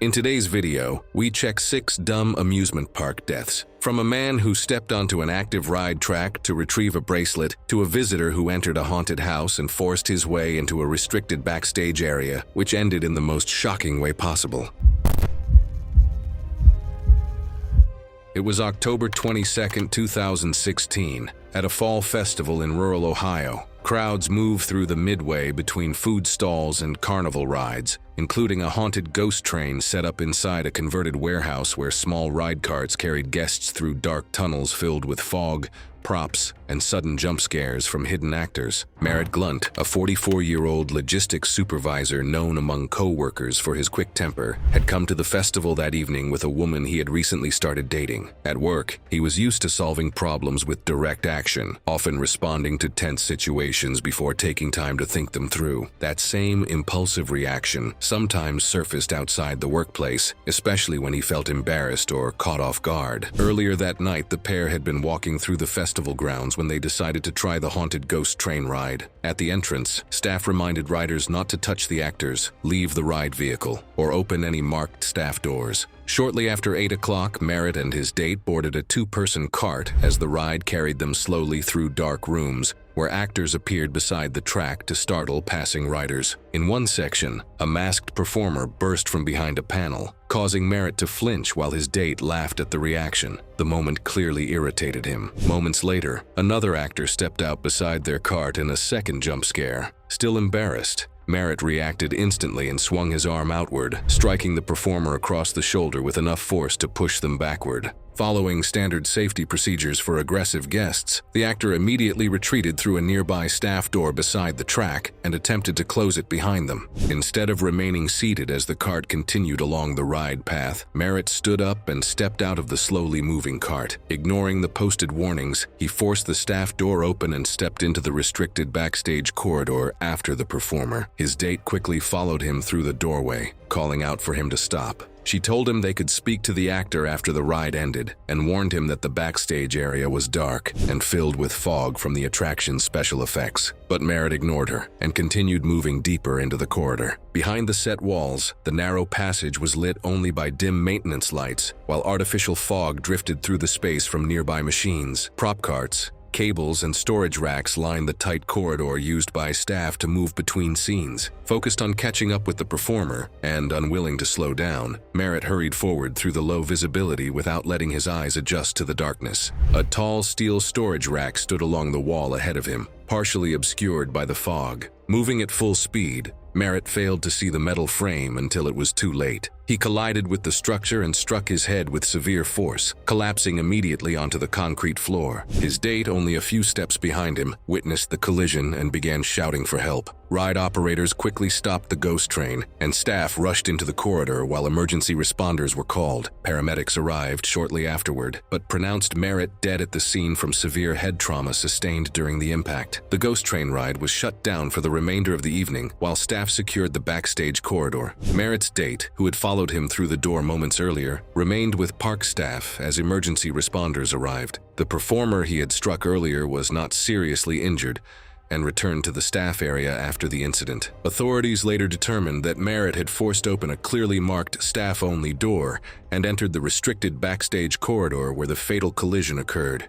In today's video, we check 6 dumb amusement park deaths. From a man who stepped onto an active ride track to retrieve a bracelet, to a visitor who entered a haunted house and forced his way into a restricted backstage area, which ended in the most shocking way possible. It was October 22, 2016, at a fall festival in rural Ohio. Crowds moved through the midway between food stalls and carnival rides, including a haunted ghost train set up inside a converted warehouse where small ride carts carried guests through dark tunnels filled with fog, props, and sudden jump scares from hidden actors. Merritt Glunt, a 44-year-old logistics supervisor known among co-workers for his quick temper, had come to the festival that evening with a woman he had recently started dating. At work, he was used to solving problems with direct action, often responding to tense situations before taking time to think them through. That same impulsive reaction sometimes surfaced outside the workplace, especially when he felt embarrassed or caught off guard. Earlier that night, the pair had been walking through the festival grounds when they decided to try the haunted ghost train ride. At the entrance, staff reminded riders not to touch the actors, leave the ride vehicle, or open any marked staff doors. Shortly after 8 o'clock, Merritt and his date boarded a 2-person cart as the ride carried them slowly through dark rooms, where actors appeared beside the track to startle passing riders. In one section, a masked performer burst from behind a panel, causing Merritt to flinch while his date laughed at the reaction. The moment clearly irritated him. Moments later, another actor stepped out beside their cart in a second jump scare. Still embarrassed, Merritt reacted instantly and swung his arm outward, striking the performer across the shoulder with enough force to push them backward. Following standard safety procedures for aggressive guests, the actor immediately retreated through a nearby staff door beside the track and attempted to close it behind them. Instead of remaining seated as the cart continued along the ride path, Merritt stood up and stepped out of the slowly moving cart. Ignoring the posted warnings, he forced the staff door open and stepped into the restricted backstage corridor after the performer. His date quickly followed him through the doorway, calling out for him to stop. She told him they could speak to the actor after the ride ended and warned him that the backstage area was dark and filled with fog from the attraction's special effects. But Merritt ignored her and continued moving deeper into the corridor. Behind the set walls, the narrow passage was lit only by dim maintenance lights, while artificial fog drifted through the space from nearby machines. Prop carts, cables, and storage racks lined the tight corridor used by staff to move between scenes. Focused on catching up with the performer and unwilling to slow down, Merritt hurried forward through the low visibility without letting his eyes adjust to the darkness. A tall steel storage rack stood along the wall ahead of him, partially obscured by the fog. Moving at full speed, Merritt failed to see the metal frame until it was too late. He collided with the structure and struck his head with severe force, collapsing immediately onto the concrete floor. His date, only a few steps behind him, witnessed the collision and began shouting for help. Ride operators quickly stopped the ghost train, and staff rushed into the corridor while emergency responders were called. Paramedics arrived shortly afterward, but pronounced Merritt dead at the scene from severe head trauma sustained during the impact. The ghost train ride was shut down for the remainder of the evening, while staff secured the backstage corridor. Merritt's date, who had followed him through the door moments earlier, remained with park staff as emergency responders arrived. The performer he had struck earlier was not seriously injured and returned to the staff area after the incident. Authorities later determined that Merritt had forced open a clearly marked staff-only door and entered the restricted backstage corridor where the fatal collision occurred.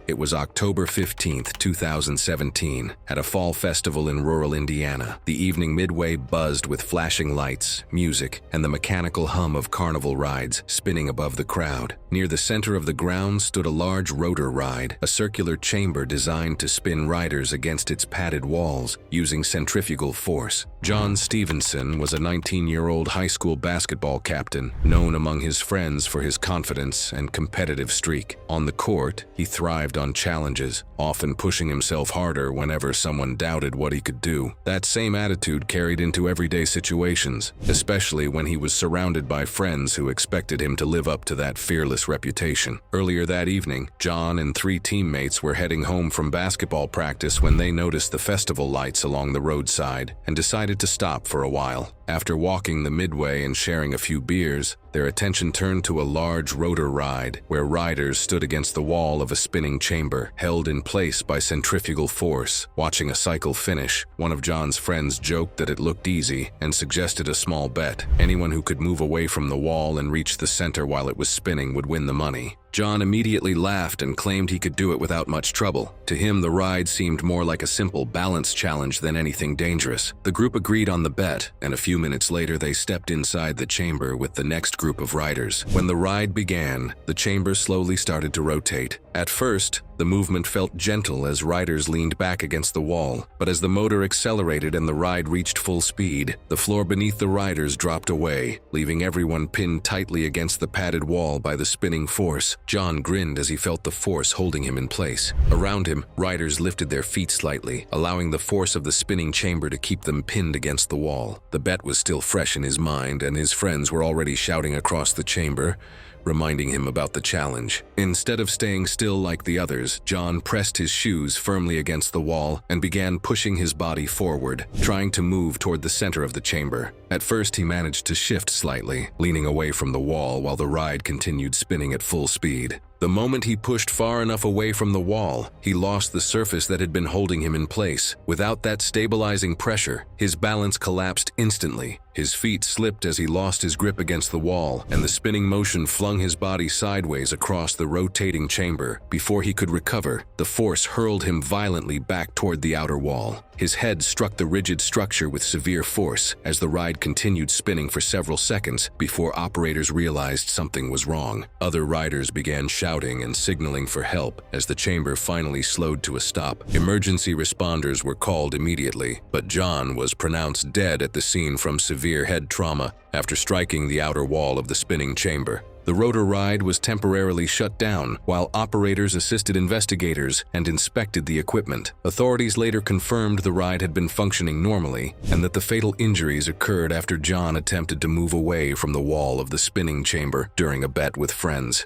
It was October 15, 2017, at a fall festival in rural Indiana. The evening midway buzzed with flashing lights, music, and the mechanical hum of carnival rides spinning above the crowd. Near the center of the grounds stood a large rotor ride, a circular chamber designed to spin riders against its padded walls using centrifugal force. John Stevenson was a 19-year-old high school basketball captain, known among his friends for his confidence and competitive streak. On the court, he thrived on challenges, often pushing himself harder whenever someone doubted what he could do. That same attitude carried into everyday situations, especially when he was surrounded by friends who expected him to live up to that fearless reputation. Earlier that evening, John and 3 teammates were heading home from basketball practice when they noticed the festival lights along the roadside and decided to stop for a while. After walking the midway and sharing a few beers, their attention turned to a large rotor ride where riders stood against the wall of a spinning chamber, held in place by centrifugal force. Watching a cycle finish, one of John's friends joked that it looked easy and suggested a small bet. Anyone who could move away from the wall and reach the center while it was spinning would win the money. John immediately laughed and claimed he could do it without much trouble. To him, the ride seemed more like a simple balance challenge than anything dangerous. The group agreed on the bet, and a few minutes later they stepped inside the chamber with the next group of riders. When the ride began, the chamber slowly started to rotate. At first, the movement felt gentle as riders leaned back against the wall, but as the motor accelerated and the ride reached full speed, the floor beneath the riders dropped away, leaving everyone pinned tightly against the padded wall by the spinning force. John grinned as he felt the force holding him in place. Around him, riders lifted their feet slightly, allowing the force of the spinning chamber to keep them pinned against the wall. The bet was still fresh in his mind, and his friends were already shouting across the chamber, reminding him about the challenge. Instead of staying still like the others, John pressed his shoes firmly against the wall and began pushing his body forward, trying to move toward the center of the chamber. At first, he managed to shift slightly, leaning away from the wall while the ride continued spinning at full speed. The moment he pushed far enough away from the wall, he lost the surface that had been holding him in place. Without that stabilizing pressure, his balance collapsed instantly. His feet slipped as he lost his grip against the wall, and the spinning motion flung his body sideways across the rotating chamber. Before he could recover, the force hurled him violently back toward the outer wall. His head struck the rigid structure with severe force as the ride continued spinning for several seconds before operators realized something was wrong. Other riders began shouting and signaling for help as the chamber finally slowed to a stop. Emergency responders were called immediately, but John was pronounced dead at the scene from severe head trauma after striking the outer wall of the spinning chamber. The rotor ride was temporarily shut down while operators assisted investigators and inspected the equipment. Authorities later confirmed the ride had been functioning normally and that the fatal injuries occurred after John attempted to move away from the wall of the spinning chamber during a bet with friends.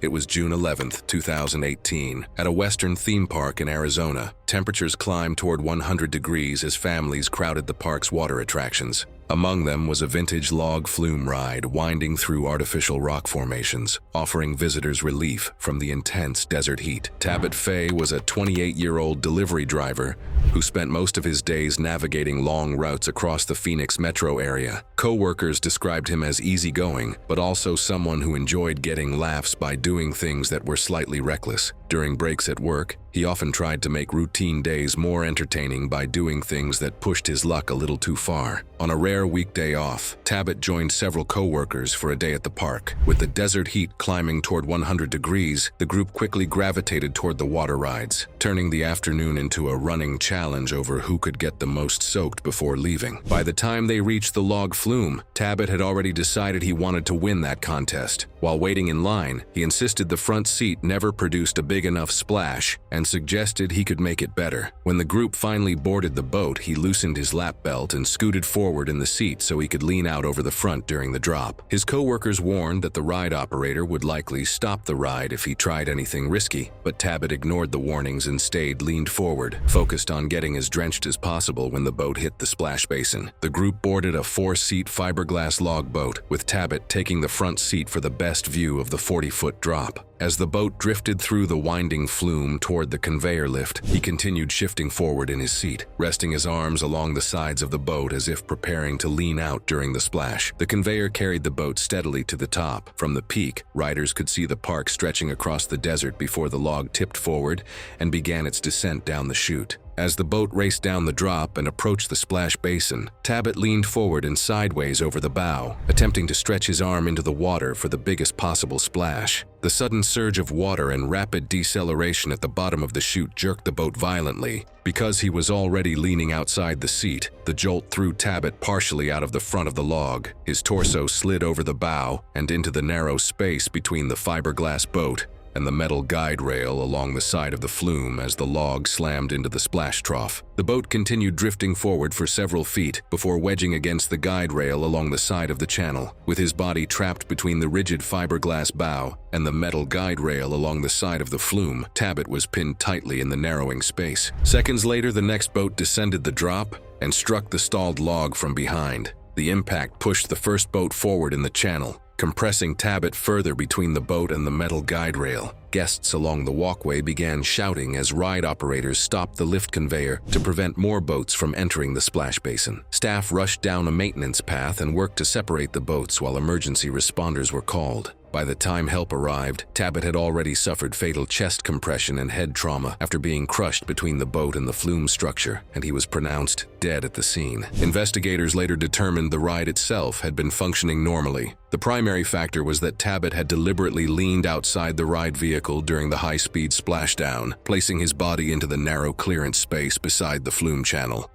It was June 11, 2018, at a Western theme park in Arizona. Temperatures climbed toward 100 degrees as families crowded the park's water attractions. Among them was a vintage log flume ride winding through artificial rock formations, offering visitors relief from the intense desert heat. Tabit Fay was a 28-year-old delivery driver who spent most of his days navigating long routes across the Phoenix metro area. Co-workers described him as easygoing, but also someone who enjoyed getting laughs by doing things that were slightly reckless. During breaks at work, he often tried to make routine days more entertaining by doing things that pushed his luck a little too far. On a rare weekday off, Tabit joined several co-workers for a day at the park. With the desert heat climbing toward 100 degrees, the group quickly gravitated toward the water rides, turning the afternoon into a running challenge over who could get the most soaked before leaving. By the time they reached the log flume, Tabit had already decided he wanted to win that contest. While waiting in line, he insisted the front seat never produced a big enough splash and suggested he could make it better. When the group finally boarded the boat, he loosened his lap belt and scooted forward in the seat so he could lean out over the front during the drop. His co-workers warned that the ride operator would likely stop the ride if he tried anything risky, but Tabit ignored the warnings and stayed leaned forward, focused on getting as drenched as possible when the boat hit the splash basin. The group boarded a 4-seat fiberglass log boat, with Tabit taking the front seat for the best view of the 40-foot drop. As the boat drifted through the winding flume toward the conveyor lift, he continued shifting forward in his seat, resting his arms along the sides of the boat as if preparing to lean out during the splash. The conveyor carried the boat steadily to the top. From the peak, riders could see the park stretching across the desert before the log tipped forward and began its descent down the chute. As the boat raced down the drop and approached the splash basin, Tabit leaned forward and sideways over the bow, attempting to stretch his arm into the water for the biggest possible splash. The sudden surge of water and rapid deceleration at the bottom of the chute jerked the boat violently. Because he was already leaning outside the seat, the jolt threw Tabit partially out of the front of the log. His torso slid over the bow and into the narrow space between the fiberglass boat and the metal guide rail along the side of the flume as the log slammed into the splash trough. The boat continued drifting forward for several feet before wedging against the guide rail along the side of the channel. With his body trapped between the rigid fiberglass bow and the metal guide rail along the side of the flume, Tabit was pinned tightly in the narrowing space. Seconds later, the next boat descended the drop and struck the stalled log from behind. The impact pushed the first boat forward in the channel, compressing Tabit further between the boat and the metal guide rail. Guests along the walkway began shouting as ride operators stopped the lift conveyor to prevent more boats from entering the splash basin. Staff rushed down a maintenance path and worked to separate the boats while emergency responders were called. By the time help arrived, Tabit had already suffered fatal chest compression and head trauma after being crushed between the boat and the flume structure, and he was pronounced dead at the scene. Investigators later determined the ride itself had been functioning normally. The primary factor was that Tabit had deliberately leaned outside the ride vehicle during the high-speed splashdown, placing his body into the narrow clearance space beside the flume channel.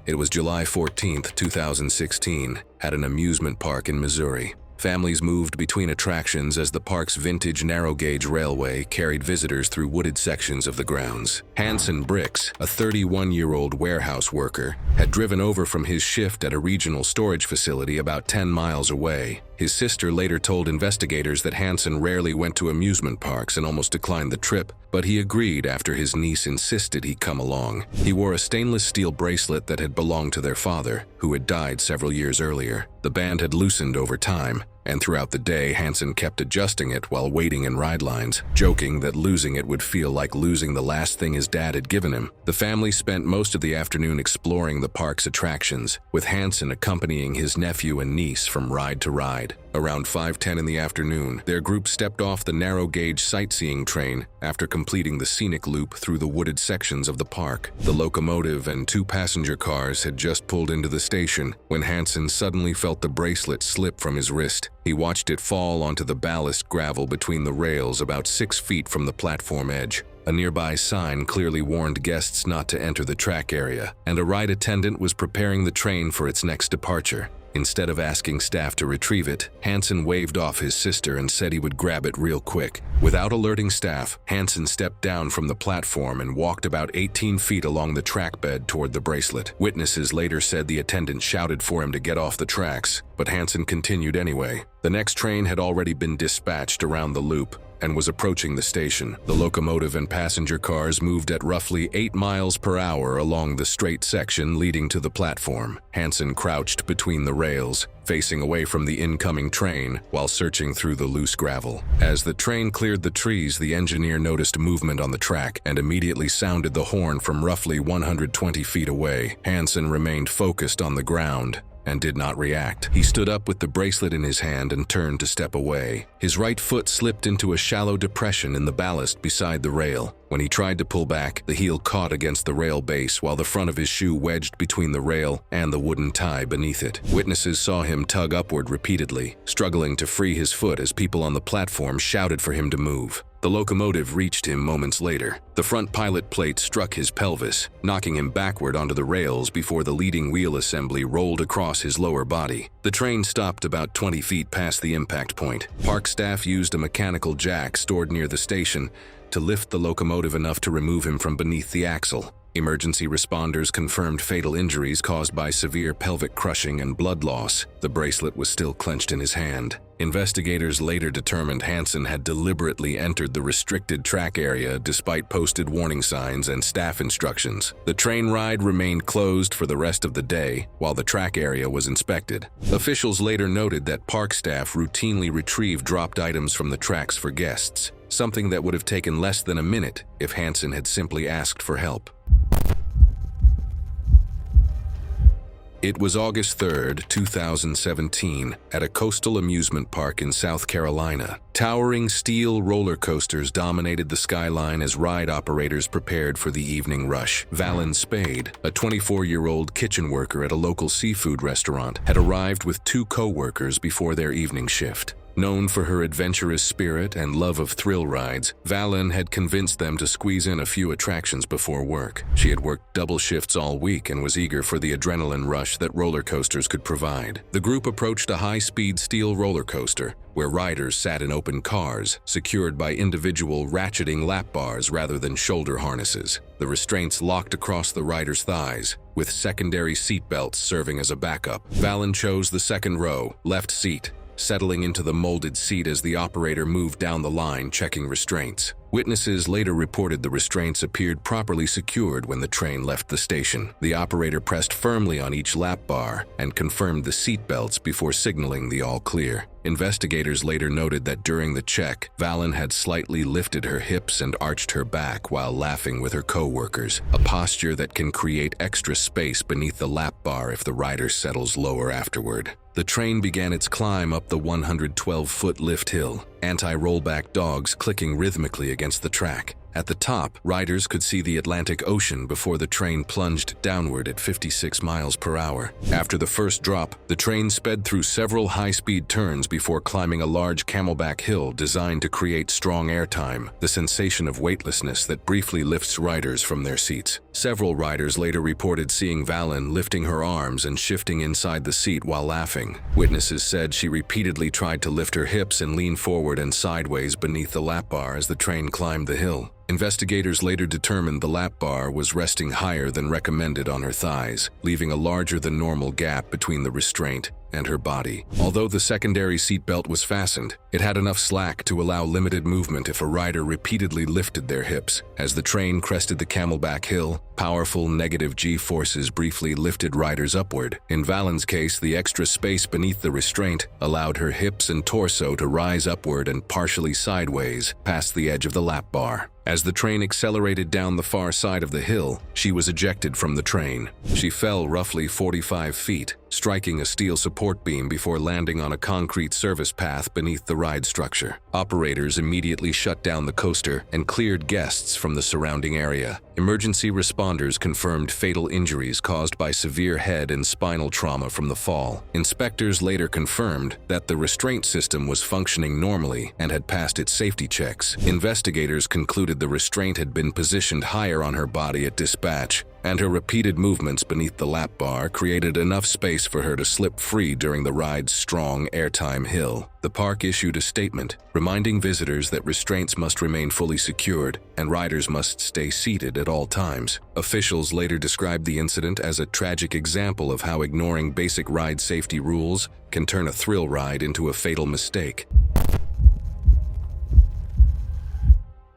It was July 14, 2016, at an amusement park in Missouri. Families moved between attractions as the park's vintage narrow-gauge railway carried visitors through wooded sections of the grounds. Hanson Bricks, a 31-year-old warehouse worker, had driven over from his shift at a regional storage facility about 10 miles away. His sister later told investigators that Hanson rarely went to amusement parks and almost declined the trip, but he agreed after his niece insisted he come along. He wore a stainless steel bracelet that had belonged to their father, who had died several years earlier. The band had loosened over time, and throughout the day, Hanson kept adjusting it while waiting in ride lines, joking that losing it would feel like losing the last thing his dad had given him. The family spent most of the afternoon exploring the park's attractions, with Hanson accompanying his nephew and niece from ride to ride. Around 5:10 in the afternoon, their group stepped off the narrow-gauge sightseeing train after completing the scenic loop through the wooded sections of the park. The locomotive and 2 passenger cars had just pulled into the station when Hanson suddenly felt the bracelet slip from his wrist. He watched it fall onto the ballast gravel between the rails about 6 feet from the platform edge. A nearby sign clearly warned guests not to enter the track area, and a ride attendant was preparing the train for its next departure. Instead of asking staff to retrieve it, Hanson waved off his sister and said he would grab it real quick. Without alerting staff, Hanson stepped down from the platform and walked about 18 feet along the track bed toward the bracelet. Witnesses later said the attendant shouted for him to get off the tracks, but Hanson continued anyway. The next train had already been dispatched around the loop and was approaching the station. The locomotive and passenger cars moved at roughly 8 miles per hour along the straight section leading to the platform. Hanson crouched between the rails, facing away from the incoming train while searching through the loose gravel. As the train cleared the trees, the engineer noticed movement on the track and immediately sounded the horn from roughly 120 feet away. Hanson remained focused on the ground and did not react. He stood up with the bracelet in his hand and turned to step away. His right foot slipped into a shallow depression in the ballast beside the rail. When he tried to pull back, the heel caught against the rail base while the front of his shoe wedged between the rail and the wooden tie beneath it. Witnesses saw him tug upward repeatedly, struggling to free his foot as people on the platform shouted for him to move. The locomotive reached him moments later. The front pilot plate struck his pelvis, knocking him backward onto the rails before the leading wheel assembly rolled across his lower body. The train stopped about 20 feet past the impact point. Park staff used a mechanical jack stored near the station to lift the locomotive enough to remove him from beneath the axle. Emergency responders confirmed fatal injuries caused by severe pelvic crushing and blood loss. The bracelet was still clenched in his hand. Investigators later determined Hanson had deliberately entered the restricted track area despite posted warning signs and staff instructions. The train ride remained closed for the rest of the day while the track area was inspected. Officials later noted that park staff routinely retrieved dropped items from the tracks for guests, something that would have taken less than a minute if Hanson had simply asked for help. It was August 3, 2017, at a coastal amusement park in South Carolina. Towering steel roller coasters dominated the skyline as ride operators prepared for the evening rush. Valen Spade, a 24-year-old kitchen worker at a local seafood restaurant, had arrived with 2 co-workers before their evening shift. Known for her adventurous spirit and love of thrill rides, Valen had convinced them to squeeze in a few attractions before work. She had worked double shifts all week and was eager for the adrenaline rush that roller coasters could provide. The group approached a high-speed steel roller coaster, where riders sat in open cars, secured by individual ratcheting lap bars rather than shoulder harnesses. The restraints locked across the rider's thighs, with secondary seat belts serving as a backup. Valen chose the second row, left seat, settling into the molded seat as the operator moved down the line checking restraints. Witnesses later reported the restraints appeared properly secured when the train left the station. The operator pressed firmly on each lap bar and confirmed the seat belts before signaling the all clear. Investigators later noted that during the check, Valen had slightly lifted her hips and arched her back while laughing with her co-workers, a posture that can create extra space beneath the lap bar if the rider settles lower afterward. The train began its climb up the 112-foot lift hill, anti-rollback dogs clicking rhythmically against the track. At the top, riders could see the Atlantic Ocean before the train plunged downward at 56 miles per hour. After the first drop, the train sped through several high-speed turns before climbing a large camelback hill designed to create strong airtime, the sensation of weightlessness that briefly lifts riders from their seats. Several riders later reported seeing Valen lifting her arms and shifting inside the seat while laughing. Witnesses said she repeatedly tried to lift her hips and lean forward and sideways beneath the lap bar as the train climbed the hill. Investigators later determined the lap bar was resting higher than recommended on her thighs, leaving a larger than normal gap between the restraint and her body. Although the secondary seatbelt was fastened, it had enough slack to allow limited movement if a rider repeatedly lifted their hips. As the train crested the camelback hill, powerful negative G-forces briefly lifted riders upward. In Valen's case, the extra space beneath the restraint allowed her hips and torso to rise upward and partially sideways past the edge of the lap bar. As the train accelerated down the far side of the hill, she was ejected from the train. She fell roughly 45 feet, striking a steel support beam before landing on a concrete service path beneath the ride structure. Operators immediately shut down the coaster and cleared guests from the surrounding area. Emergency responders confirmed fatal injuries caused by severe head and spinal trauma from the fall. Inspectors later confirmed that the restraint system was functioning normally and had passed its safety checks. Investigators concluded the restraint had been positioned higher on her body at dispatch, and her repeated movements beneath the lap bar created enough space for her to slip free during the ride's strong airtime hill. The park issued a statement reminding visitors that restraints must remain fully secured and riders must stay seated at all times. Officials later described the incident as a tragic example of how ignoring basic ride safety rules can turn a thrill ride into a fatal mistake.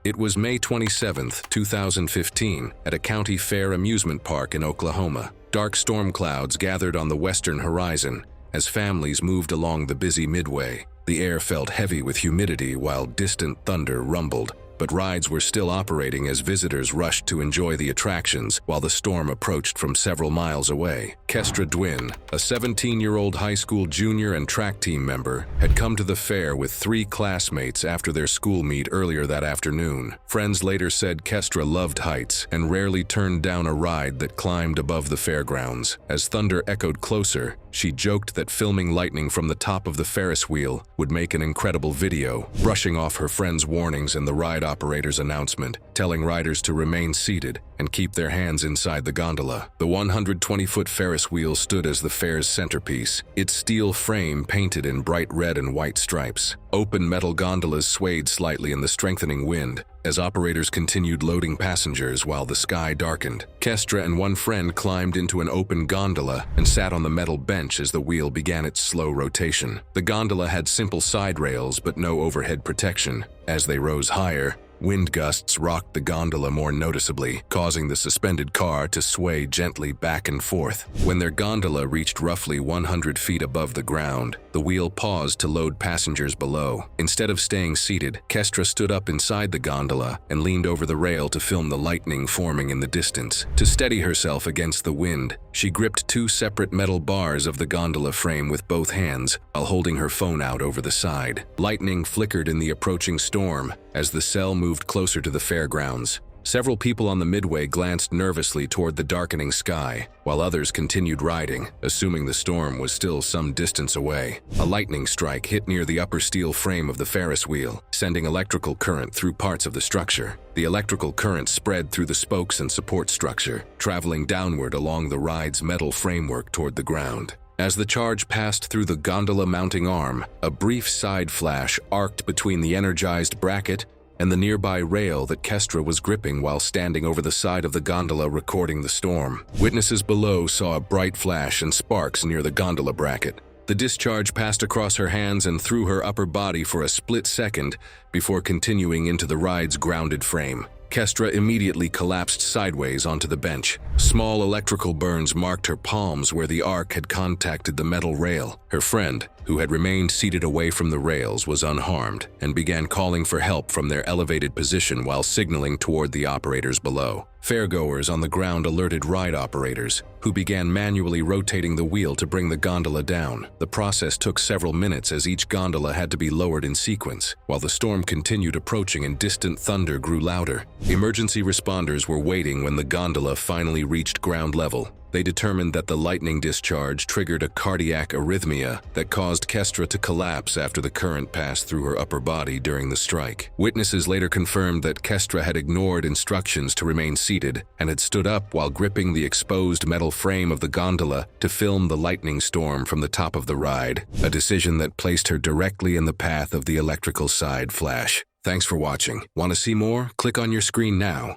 It was May 27, 2015, at a county fair amusement park in Oklahoma. Dark storm clouds gathered on the western horizon as families moved along the busy midway. The air felt heavy with humidity while distant thunder rumbled, but rides were still operating as visitors rushed to enjoy the attractions while the storm approached from several miles away. Kestra Dwin, a 17-year-old high school junior and track team member, had come to the fair with 3 classmates after their school meet earlier that afternoon. Friends later said Kestra loved heights and rarely turned down a ride that climbed above the fairgrounds. As thunder echoed closer, she joked that filming lightning from the top of the Ferris wheel would make an incredible video, brushing off her friends' warnings and the ride operator's announcement, telling riders to remain seated and keep their hands inside the gondola. The 120-foot Ferris wheel stood as the fair's centerpiece, its steel frame painted in bright red and white stripes. Open metal gondolas swayed slightly in the strengthening wind as operators continued loading passengers while the sky darkened. Kestra and one friend climbed into an open gondola and sat on the metal bench as the wheel began its slow rotation. The gondola had simple side rails but no overhead protection. As they rose higher, wind gusts rocked the gondola more noticeably, causing the suspended car to sway gently back and forth. When their gondola reached roughly 100 feet above the ground, the wheel paused to load passengers below. Instead of staying seated, Kestra stood up inside the gondola and leaned over the rail to film the lightning forming in the distance. To steady herself against the wind, she gripped 2 separate metal bars of the gondola frame with both hands while holding her phone out over the side. Lightning flickered in the approaching storm as the cell moved closer to the fairgrounds. Several people on the midway glanced nervously toward the darkening sky, while others continued riding, assuming the storm was still some distance away. A lightning strike hit near the upper steel frame of the Ferris wheel, sending electrical current through parts of the structure. The electrical current spread through the spokes and support structure, traveling downward along the ride's metal framework toward the ground. As the charge passed through the gondola mounting arm, a brief side flash arced between the energized bracket and the nearby rail that Kestra was gripping while standing over the side of the gondola recording the storm. Witnesses below saw a bright flash and sparks near the gondola bracket. The discharge passed across her hands and through her upper body for a split second before continuing into the ride's grounded frame. Kestra immediately collapsed sideways onto the bench. Small electrical burns marked her palms where the arc had contacted the metal rail. Her friend, who had remained seated away from the rails, was unharmed and began calling for help from their elevated position while signaling toward the operators below. Fairgoers on the ground alerted ride operators, who began manually rotating the wheel to bring the gondola down. The process took several minutes as each gondola had to be lowered in sequence, while the storm continued approaching and distant thunder grew louder. Emergency responders were waiting when the gondola finally reached ground level. They determined that the lightning discharge triggered a cardiac arrhythmia that caused Kestra to collapse after the current passed through her upper body during the strike. Witnesses later confirmed that Kestra had ignored instructions to remain seated and had stood up while gripping the exposed metal frame of the gondola to film the lightning storm from the top of the ride, a decision that placed her directly in the path of the electrical side flash. Thanks for watching. Want to see more? Click on your screen now.